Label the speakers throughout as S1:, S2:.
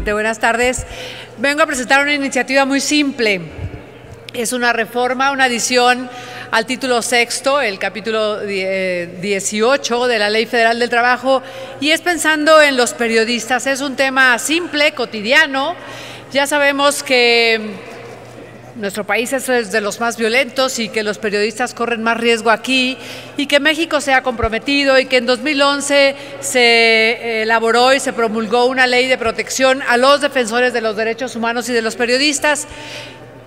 S1: presidente. Buenas tardes. Vengo a presentar una iniciativa muy simple. Es una reforma, una adición al título sexto, el capítulo 18 de la Ley Federal del Trabajo, y es pensando en los periodistas. Es un tema simple, cotidiano. Ya sabemos que nuestro país es de los más violentos y que los periodistas corren más riesgo aquí, y que México se ha comprometido, y que en 2011 se elaboró y se promulgó una ley de protección a los defensores de los derechos humanos y de los periodistas,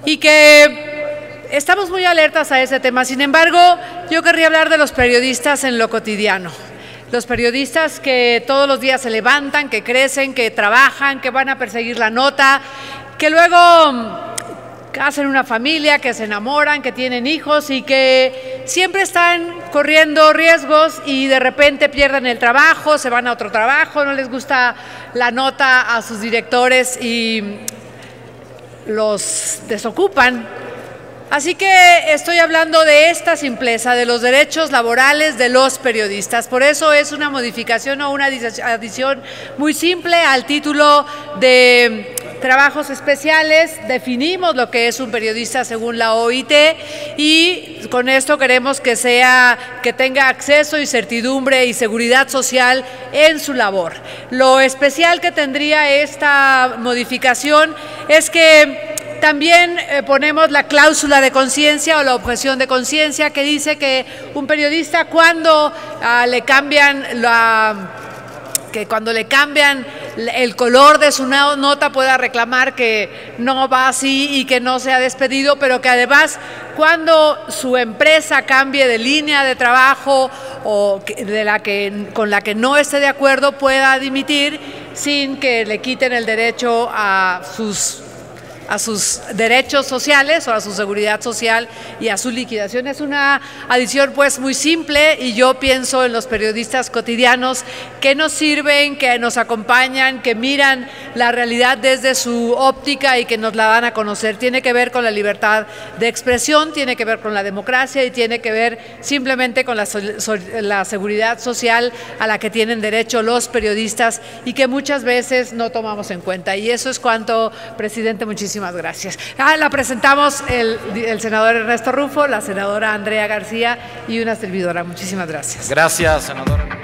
S1: y que estamos muy alertas a ese tema. Sin embargo, yo querría hablar de los periodistas en lo cotidiano. Los periodistas que todos los días se levantan, que crecen, que trabajan, que van a perseguir la nota, que luego hacen una familia, que se enamoran, que tienen hijos y que siempre están corriendo riesgos y de repente pierden el trabajo, se van a otro trabajo, no les gusta la nota a sus directores y los desocupan. Así que estoy hablando de esta simpleza, de los derechos laborales de los periodistas. Por eso es una modificación o una adición muy simple al título de trabajos especiales. Definimos lo que es un periodista según la OIT, y con esto queremos que tenga acceso y certidumbre y seguridad social en su labor. Lo especial que tendría esta modificación es que también ponemos la cláusula de conciencia o la objeción de conciencia, que dice que un periodista cuando le cambian el color de su nota pueda reclamar que no va así y que no se ha despedido, pero que además cuando su empresa cambie de línea de trabajo o con la que no esté de acuerdo pueda dimitir sin que le quiten el derecho a sus derechos sociales o a su seguridad social y a su liquidación. Es una adición pues muy simple, y yo pienso en los periodistas cotidianos que nos sirven, que nos acompañan, que miran la realidad desde su óptica y que nos la dan a conocer. Tiene que ver con la libertad de expresión, tiene que ver con la democracia y tiene que ver simplemente con la seguridad social a la que tienen derecho los periodistas y que muchas veces no tomamos en cuenta. Y eso es cuanto, presidente. Muchísimas gracias. La presentamos el senador Ernesto Rufo, la senadora Andrea García y una servidora. Muchísimas gracias.
S2: Gracias, senadora.